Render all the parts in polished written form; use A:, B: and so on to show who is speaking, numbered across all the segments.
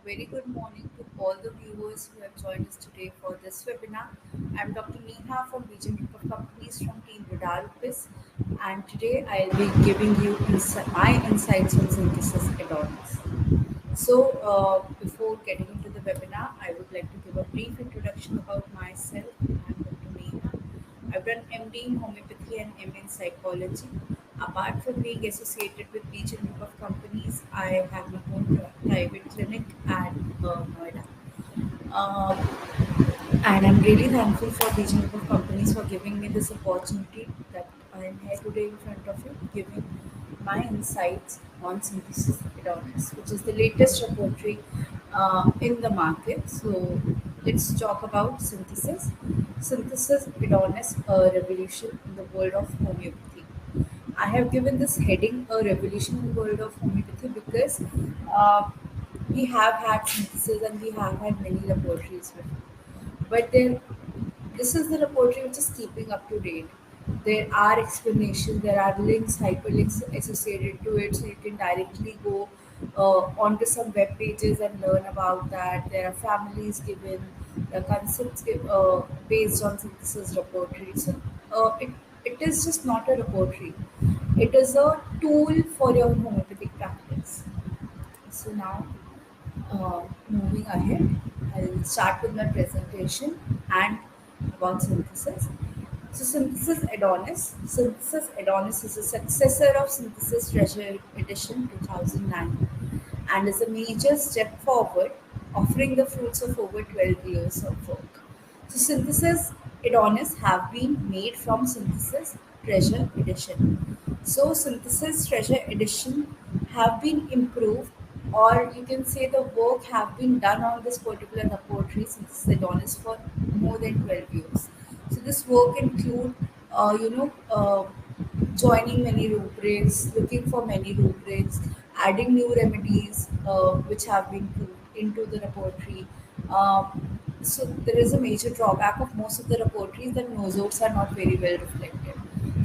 A: very good morning to all the viewers who have joined us today for this webinar. I'm Dr. Neha from Region Group of Companies from Team RadarOpus, and today I'll be giving you my insights on Synthesis Adonis. Before getting into the webinar, I would like to give a brief introduction about myself. I'm Dr. Neha. I've done MD in homeopathy and MA in psychology. Apart from being associated with Region Group of Companies, I have my own private clinic at Noida. Um, and I'm really thankful for Region Group of Companies for giving me this opportunity that I am here today in front of you, giving my insights on Synthesis Adonis, which is the latest repertory in the market. So let's talk about synthesis. Synthesis Adonis, a revolution in the world of homeopathy. I have given this heading a revolution in the world of homeopathy because uh, we have had synthesis and we have had many laboratories before. But then this is the repository which is keeping up to date. There are explanations, there are links, hyperlinks associated to it, so you can directly go onto some web pages and learn about that. There are families given, the concepts based on synthesis repository. So it is just not a repository. It is a tool for your homeopathic practice. So now moving ahead, I'll start with my presentation and about synthesis. So, Synthesis Adonis. Synthesis Adonis is a successor of Synthesis Treasure Edition 2009 and is a major step forward, offering the fruits of over 12 years of work. So, Synthesis Adonis have been made from Synthesis Treasure Edition. So, Synthesis Treasure Edition have been improved, or you can say the work have been done on this particular repertory Synthesis Adonis for more than 12 years. So this work include, joining many rubrics, looking for many rubrics, adding new remedies which have been proved into the repertory. So there is a major drawback of most of the repertories that nosodes are not very well reflected.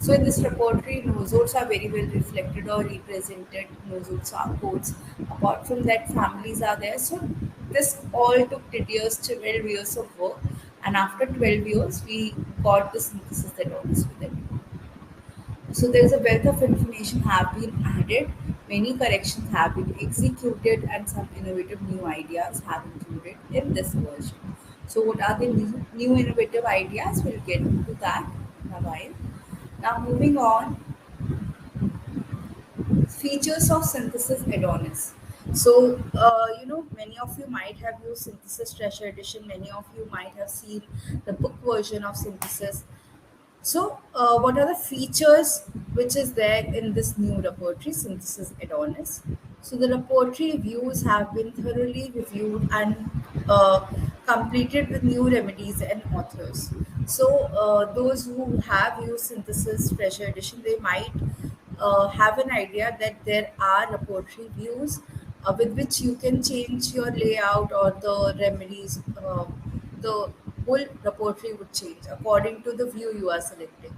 A: So in this repertory, nosodes are very well reflected or represented. Nosodes are codes. Apart from that, families are there. So this all took 10 years, 12 years of work, and after 12 years, we got the synthesis that always with it. So there's a wealth of information have been added, many corrections have been executed, and some innovative new ideas have included in this version. So what are the new innovative ideas? We'll get into that in a while. Now moving on, features of Synthesis Adonis. So, many of you might have used Synthesis Treasure Edition. Many of you might have seen the book version of Synthesis. So, what are the features which is there in this new repertory, Synthesis Adonis? So, the repertory views have been thoroughly reviewed and completed with new remedies and authors. So, those who have used Synthesis Treasure Edition, they might have an idea that there are repertory views with which you can change your layout or the remedies. The whole repertory would change according to the view you are selecting.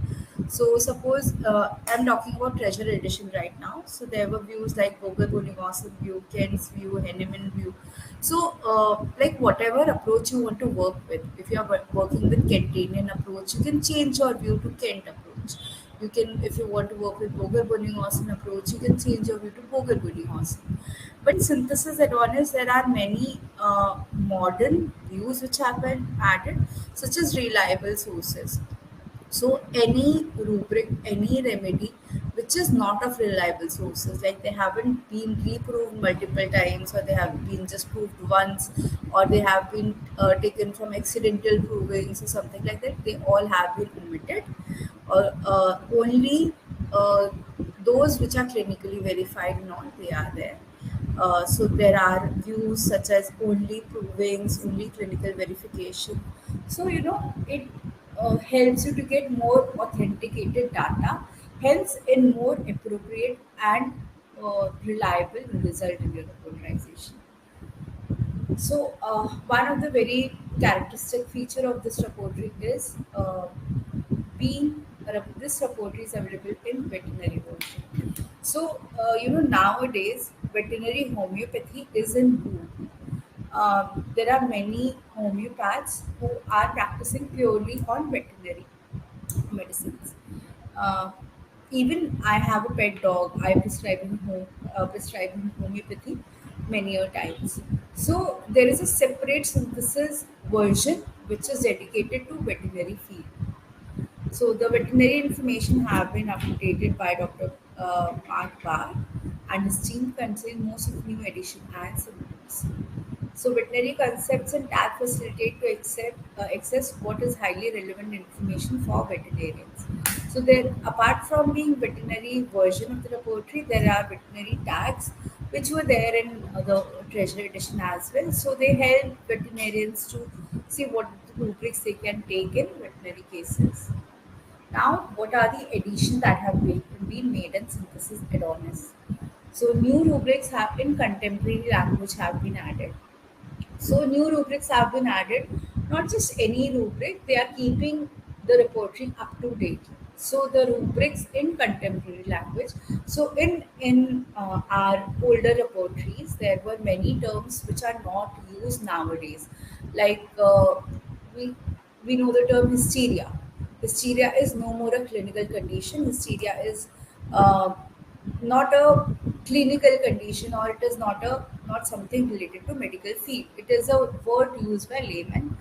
A: So suppose I'm talking about Treasure Edition right now. So there were views like Bogle Bonigosson view, Kent's view, Henneman view. So like whatever approach you want to work with, if you are working with Kentanian approach, you can change your view to Kent approach. You can, if you want to work with Bogle Bonigosson approach, you can change your view to Bogle Bonigosson. But in Synthesis Adonis, there are many modern views which have been added, such as reliable sources. So any rubric, any remedy which is not of reliable sources, like they haven't been reproved multiple times, or they have been just proved once, or they have been taken from accidental provings or something like that, they all have been omitted. Or only those which are clinically verified and all, they are there. So there are views such as only provings, only clinical verification. So it helps you to get more authenticated data, hence in more appropriate and reliable result in your reportization. So one of the very characteristic feature of this repository is being this repository is available in veterinary version. So nowadays veterinary homeopathy is in boom. there are many homeopaths who are practicing purely on veterinary medicines. Uh, Even I have a pet dog. I prescribe him homeopathy many a times. So there is a separate synthesis version which is dedicated to veterinary field. So the veterinary information have been updated by Dr. Mark Barr, and his team contain most of new edition and symptoms. So veterinary concepts and tag facilitate to access what is highly relevant information for veterinarians. So there, apart from being veterinary version of the repertory, there are veterinary tags which were there in the treasury edition as well. So they help veterinarians to see what rubrics they can take in veterinary cases. Now, what are the additions that have been made in Synthesis Adonis? So new rubrics have in contemporary language have been added. So new rubrics have been added, not just any rubric, they are keeping the reporting up to date. So the rubrics in contemporary language. So in our older repertories, there were many terms which are not used nowadays. Like we we know the term hysteria. Hysteria is no more a clinical condition. Hysteria is uh, not a clinical condition, or it is not something related to medical field. It is a word used by laymen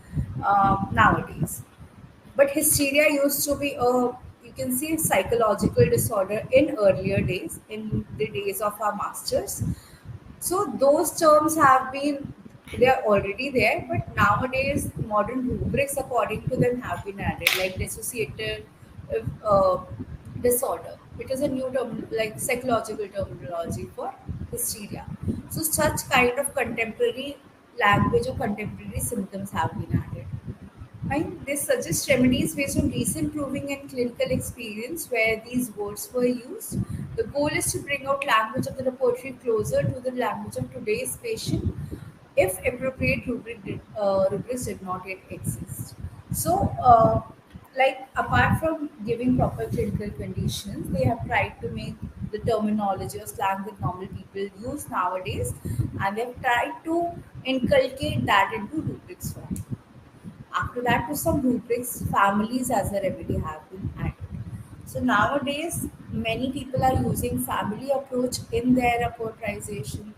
A: nowadays. But hysteria used to be a, you can say, psychological disorder in earlier days, in the days of our masters. So those terms have been, they are already there, but nowadays modern rubrics according to them have been added, like dissociative uh, disorder. It is a new term, like psychological terminology for hysteria. So such kind of contemporary language or contemporary symptoms have been added. Fine. They suggest remedies based on recent proving and clinical experience where these words were used. The goal is to bring out language of the repertory closer to the language of today's patient if appropriate rubrics did not yet exist. So, like apart from giving proper clinical conditions, they have tried to make the terminology or slang that normal people use nowadays, and they have tried to inculcate that into rubrics form. After that, to some rubrics, families as a remedy have been added. So nowadays, many people are using family approach in their apportization.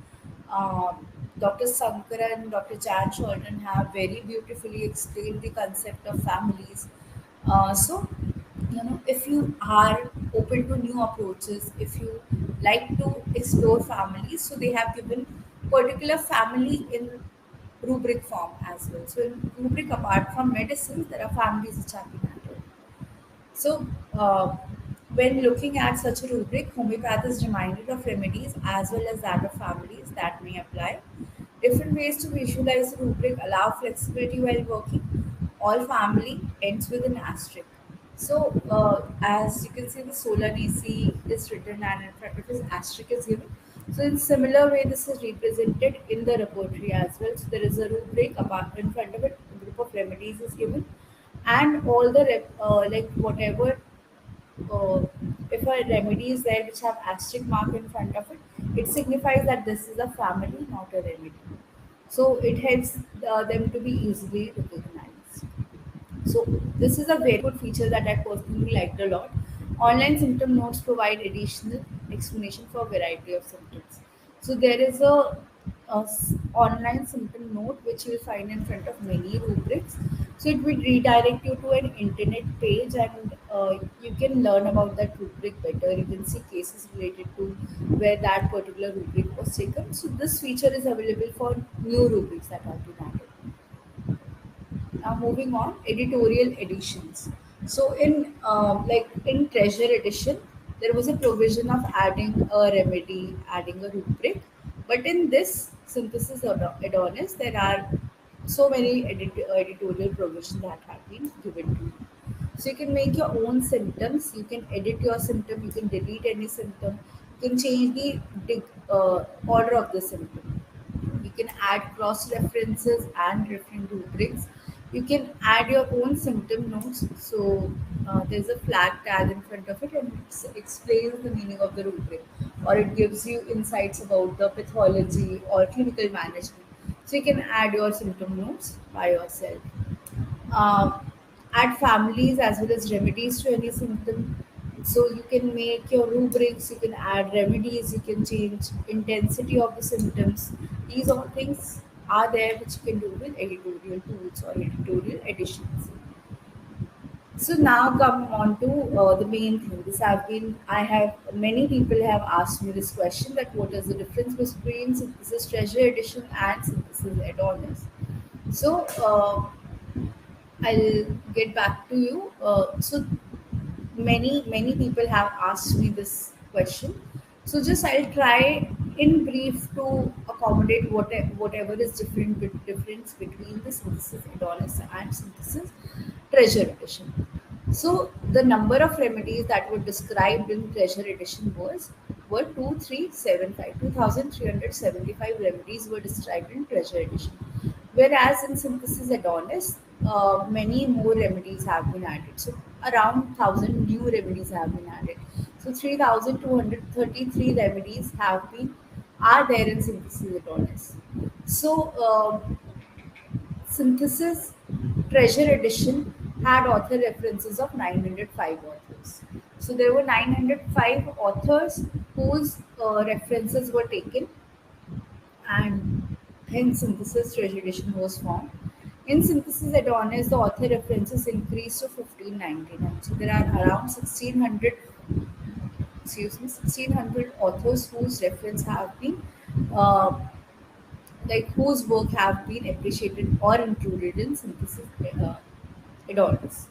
A: Dr. Sankara and Dr. Jan Sholden have very beautifully explained the concept of families. So, if you are open to new approaches, if you like to explore families, so they have given particular family in rubric form as well. So in rubric, apart from medicines, there are families which have been added. So, when looking at such a rubric, homeopath is reminded of remedies as well as that of families that may apply. Different ways to visualize the rubric allow flexibility while working. All family ends with an asterisk. So, as you can see, the solar DC is written and in front of his asterisk is given. So, in similar way, this is represented in the repertory as well. So, there is a rubric apart in front of it, a group of remedies is given, and all the like whatever uh, if a remedy is there which have asterisk mark in front of it, it signifies that this is a family, not a remedy. So it helps them to be easily recognized. So this is a very good feature that I personally liked a lot. Online symptom notes provide additional explanation for a variety of symptoms. So there is a online symptom note which you will find in front of many rubrics. So it will redirect you to an internet page, and you can learn about that rubric better. You can see cases related to where that particular rubric was taken. So this feature is available for new rubrics that have been added. Now moving on, editorial editions. So in treasure edition, there was a provision of adding a remedy, adding a rubric. But in this synthesis Adonis, there are so many editorial provisions that have been given to you. So you can make your own symptoms. You can edit your symptom. You can delete any symptom. You can change the order of the symptom. You can add cross references and different rubrics. You can add your own symptom notes. So there's a flag tag in front of it, and it explains the meaning of the rubric, or it gives you insights about the pathology or clinical management. So you can add your symptom notes by yourself. uh, Add families as well as remedies to any symptom. So you can make your rubrics, you can add remedies, you can change intensity of the symptoms. These all things are there which you can do with editorial tools or editorial editions. So now come on to the main thing. This have been I have many people have asked me this question, that what is the difference between synthesis treasure edition and synthesis Adonis. So I'll get back to you. So many people have asked me this question. So just I'll try in brief to accommodate whatever is difference between the synthesis Adonis and synthesis treasure edition. So the number of remedies that were described in treasure edition were 2375. 2375 remedies were described in treasure edition. Whereas in Synthesis Adonis, many more remedies have been added. So around 1,000 new remedies have been added. So 3,233 remedies are there in Synthesis Adonis. So Synthesis Treasure Edition had author references of 905 authors. So there were 905 authors whose references were taken, and hence Synthesis Treasure Edition was formed. In Synthesis Adonis, the author references increased to 1599. So there are around 1600 authors whose reference have been uh, whose work have been appreciated or included in Synthesis Adonis.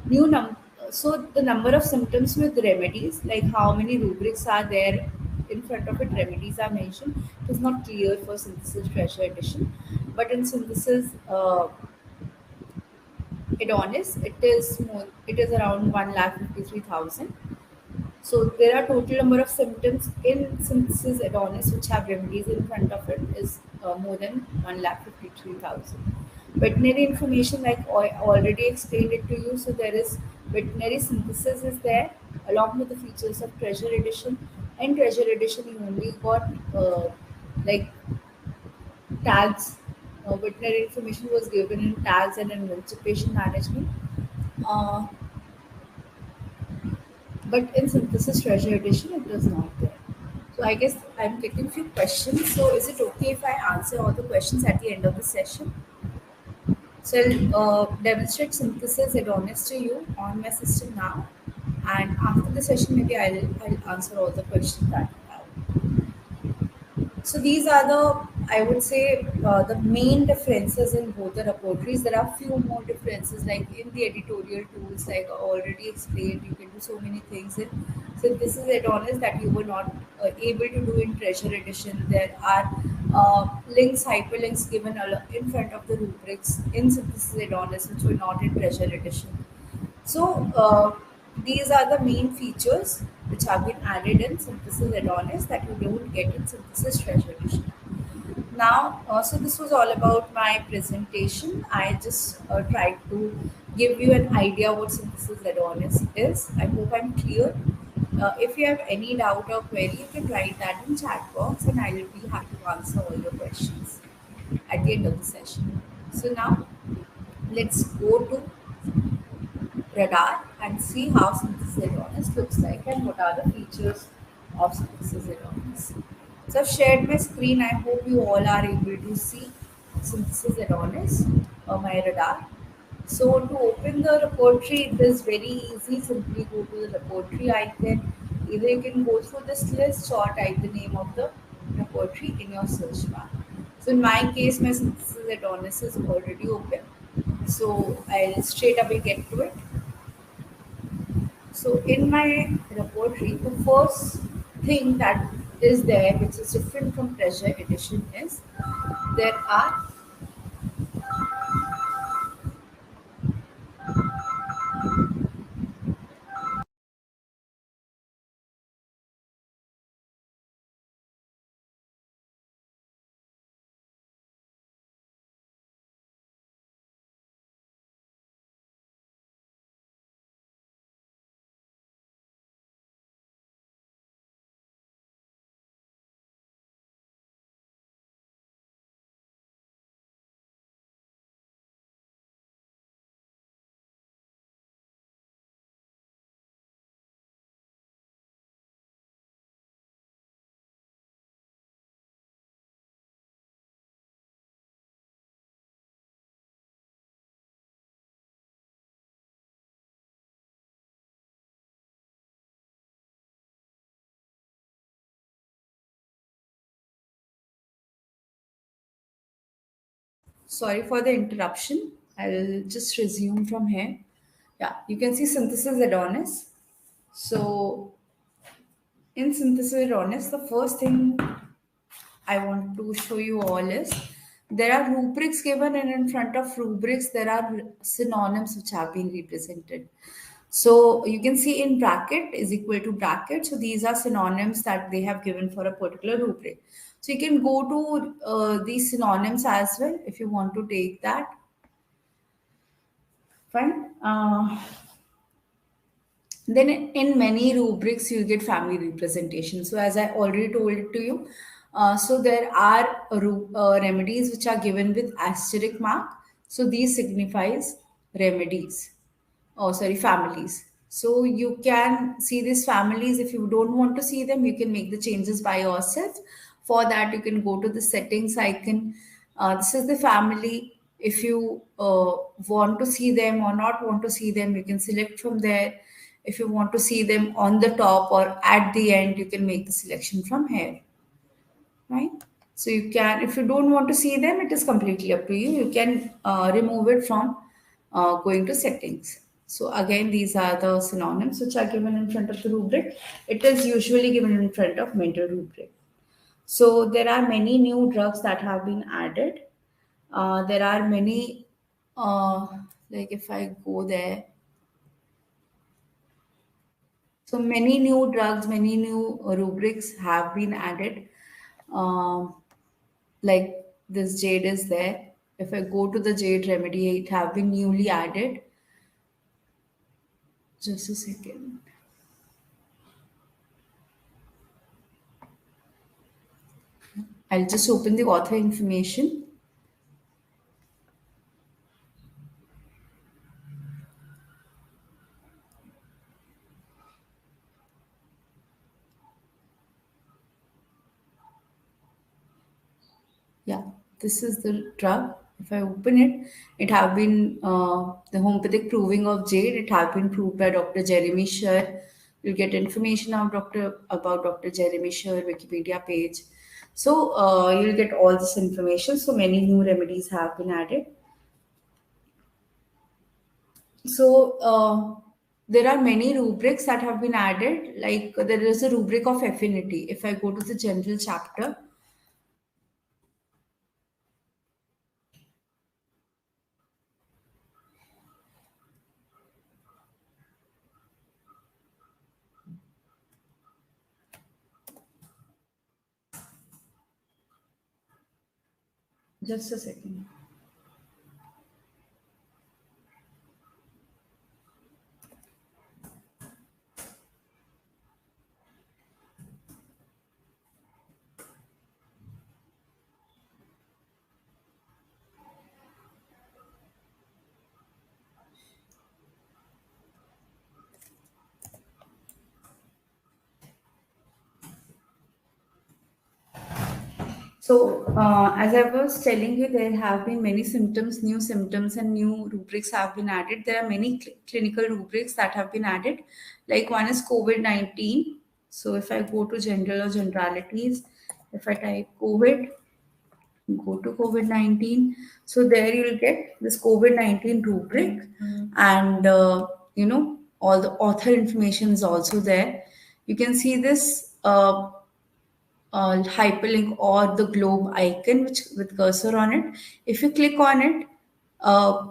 A: New num So the number of symptoms with remedies, like how many rubrics are there in front of it, remedies are mentioned. It is not clear for Synthesis Treasure Edition, but in Synthesis Adonis, it is around 1,53,000. So there are total number of symptoms in Synthesis Adonis which have remedies in front of it is more than 1,53,000. Veterinary information, like I already explained it to you. So there is veterinary synthesis is there along with the features of Treasure Edition. In Treasure Edition, you only got like tags. Veterinary information was given in tags and in anticipation management. Uh, but in Synthesis Treasure Edition, it was not there. So I guess I'm getting few questions. So is it okay if I answer all the questions at the end of the session? So I'll demonstrate Synthesis Adonis to you on my system now, and after the session, maybe I'll answer all the questions that you have. So these are I would say, the main differences in both the repertories. There are few more differences, like in the editorial tools, like I already explained, you can do so many things in Synthesis Adonis that you were not able to do in Treasure Edition. There are hyperlinks given in front of the rubrics in Synthesis Adonis, which were not in Treasure Edition. So these are the main features which have been added in Synthesis Adonis that you don't get in Synthesis Treasure Edition. Now, so this was all about my presentation. I just tried to give you an idea what Synthesis Adonis is. I hope I'm clear. If you have any doubt or query, you can write that in chat box, and I will be happy to answer all your questions at the end of the session. So now let's go to radar and see how Synthesis Adonis looks like and what are the features of Synthesis Adonis. So I've shared my screen. I hope you all are able to see Synthesis Adonis, my radar. So to open the repertory, it is very easy. Simply go to the repertory icon. Either you can go through this list or type the name of the repertory in your search bar. So in my case, my Synthesis Adonis is already open. So I'll straight away get to it. So in my repertory, the first thing that is there, which is different from Treasure Edition, is there are Sorry for the interruption. I'll just resume from here. Yeah, you can see Synthesis Adonis. So, in Synthesis Adonis, the first thing I want to show you all is there are rubrics given, and in front of rubrics, there are synonyms which have been represented. So you can see in bracket is equal to bracket. So these are synonyms that they have given for a particular rubric. So you can go to these synonyms as well if you want to take that. Fine. Then in many rubrics you get family representation. So as I already told it to you, so there are remedies which are given with asterisk mark. So these signifies remedies. Oh, sorry, families. So you can see these families. If you don't want to see them, you can make the changes by yourself. For that, you can go to the settings icon. This is the family. If you want to see them or not want to see them, you can select from there. If you want to see them on the top or at the end, you can make the selection from here, right? So you can, if you don't want to see them, it is completely up to you. You can remove it from going to settings. So again, these are the synonyms which are given in front of the rubric. It is usually given in front of mental rubric. So there are many new drugs that have been added. There are many, like if I go there, so many new drugs, many new rubrics have been added. Um, like this jade is there. If I go to the jade remedy, it have been newly added. Just a second. I'll just open the author information. Yeah, this is the drug. If I open it, it have been the homeopathic proving of jade. It have been proved by Dr. Jeremy Sher. You'll get information about Dr. Jeremy Sher Wikipedia page. So you'll get all this information. So many new remedies have been added. So there are many rubrics that have been added. Like there is a rubric of affinity. If I go to the general chapter, just a second. So, as I was telling you, there have been many symptoms, and new rubrics have been added. There are many clinical rubrics that have been added. Like one is COVID-19. So, if I go to general or generalities, if I type COVID, go to COVID-19. So, there you'll get this COVID-19 rubric, and all the author information is also there. You can see this. Hyperlink or the globe icon which with cursor on it. If you click on it, uh,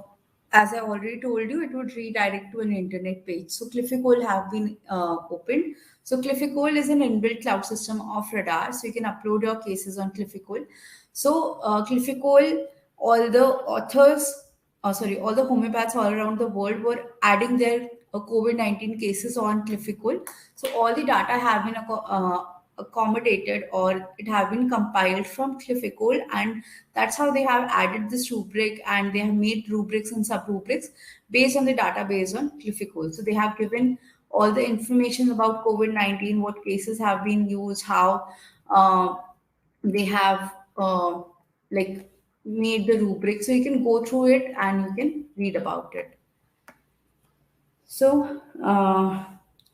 A: as I already told you, it would redirect to an internet page. So Cliffycole have been opened. So Cliffycole is an inbuilt cloud system of radar, so you can upload your cases on Cliffycole. So Cliffycole, all the all the homeopaths all around the world were adding their COVID-19 cases on Cliffycole. So all the data have been accommodated, or it have been compiled from Cliffycole, and that's how they have added this rubric, and they have made rubrics and sub rubrics based on the database on Cliffycole. So they have given all the information about COVID-19, what cases have been used, how they have like made the rubric. So you can go through it and you can read about it. So,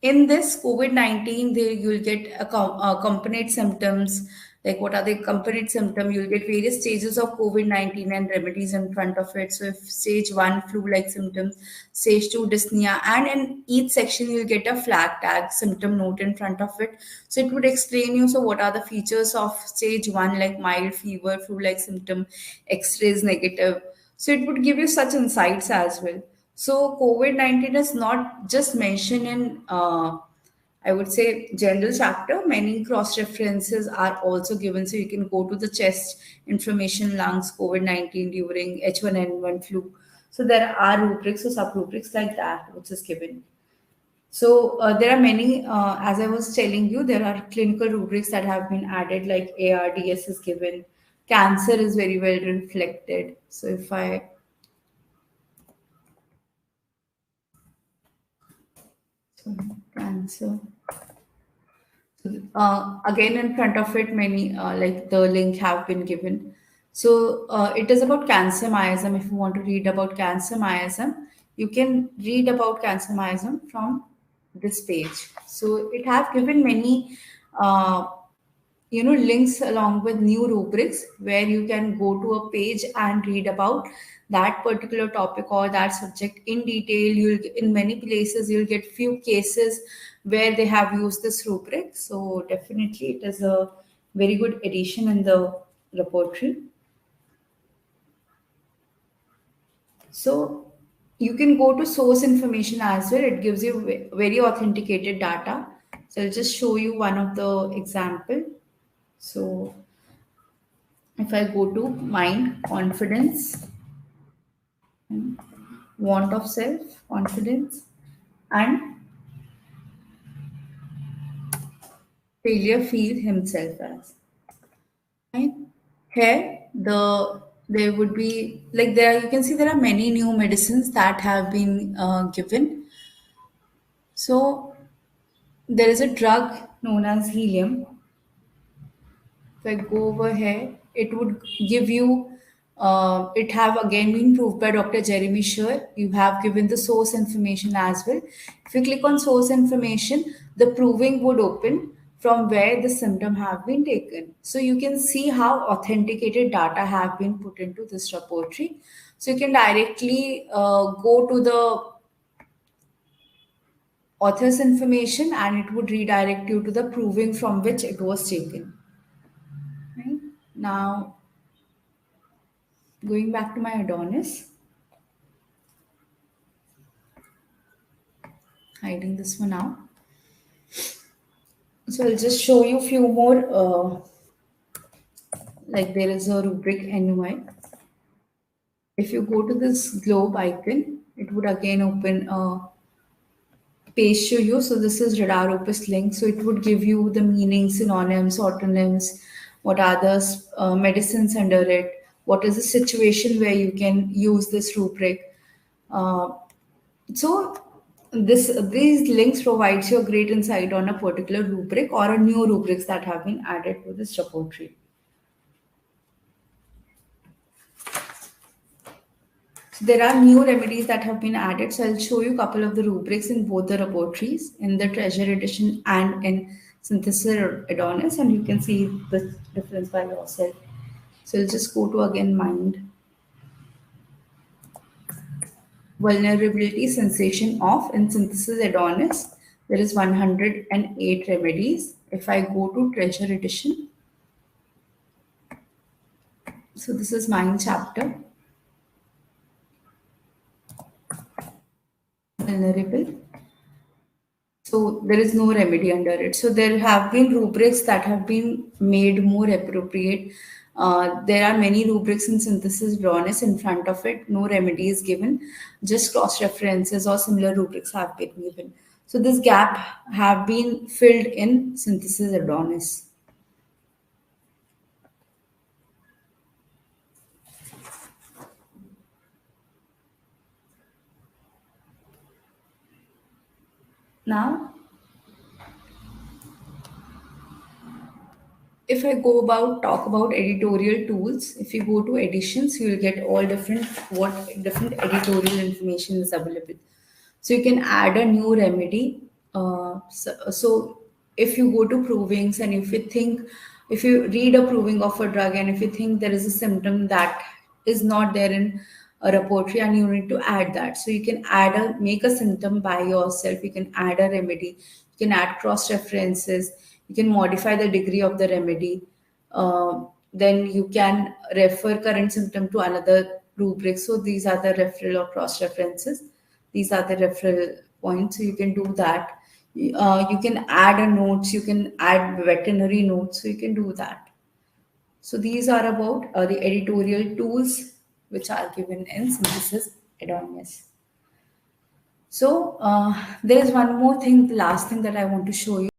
A: in this COVID-19, you'll get accompanied symptoms like what are the accompanied symptoms. You'll get various stages of COVID-19 and remedies in front of it. So if stage 1 flu-like symptoms, stage 2 dyspnea, and in each section you'll get a flag tag symptom note in front of it. So it would explain you, so what are the features of stage 1, like mild fever, flu-like symptom, x-rays negative. So it would give you such insights as well. So COVID-19 is not just mentioned in I would say general chapter. Many cross references are also given. So you can go to the chest inflammation, lungs, COVID-19 during H1N1 flu. So there are rubrics or sub rubrics like that, which is given. So there are many, as I was telling you, there are clinical rubrics that have been added, like ARDS is given. Cancer is very well reflected. So if I, sorry, cancer. Again, in front of it, many like the link have been given. So it is about cancer myasm. If you want to read about cancer myasm, you can read about cancer myasm from this page. So it have given many uh, links along with new rubrics where you can go to a page and read about that particular topic or that subject in detail. You'll, in many places you'll get few cases where they have used this rubric. So definitely it is a very good addition in the repertory. So you can go to source information as well. It gives you very authenticated data. So I'll just show you one of the example. So if I go to mind, confidence, want of self, confidence, and failure feel himself as. Right? Here, there would be like there you can see there are many new medicines that have been given. So there is a drug known as helium. If I go over here, it would give you, it have again been proved by Dr. Jeremy Sher. You have given the source information as well. If you click on source information, the proving would open from where the symptom have been taken. So you can see how authenticated data have been put into this repertory. So you can directly go to the author's information and it would redirect you to the proving from which it was taken. Right? Now, going back to my Adonis, hiding this one out. So I'll just show you a few more. Like there is a rubric NY. If you go to this globe icon, it would again open a page to you. So this is RadarOpus link. So it would give you the meanings, synonyms, autonyms, what are the medicines under it, what is the situation where you can use this rubric. So these links provides you a great insight on a particular rubric or a new rubrics that have been added to this repertory. So there are new remedies that have been added. So I'll show you a couple of the rubrics in both the repertories, in the Treasure Edition and in Synthesis Adonis, and you can see the difference by yourself. So I'll just go to again mind. Vulnerability sensation off in Synthesis Adonis. There is 108 remedies. If I go to Treasure Edition, so this is mind chapter. Vulnerable. So there is no remedy under it. So there have been rubrics that have been made more appropriate. There are many rubrics in Synthesis Adonis in front of it. No remedy is given. Just cross references or similar rubrics have been given. So this gap have been filled in Synthesis Adonis. Now, if I go about talk about editorial tools, if you go to editions, you will get all different editorial information is available. So you can add a new remedy. So if you go to provings and if you think If you read approving of a drug and if you think there is a symptom that is not there in a repertory and you need to add that, so you can add a make a symptom by yourself, you can add a remedy, you can add cross references, you can modify the degree of the remedy. Then you can refer current symptom to another rubric. So these are the referral or cross references, these are the referral points, so you can do that. You can add a notes, you can add veterinary notes, so you can do that. So these are about the editorial tools which are given in Synthesis Adonis. So there is one more thing, the last thing that I want to show you.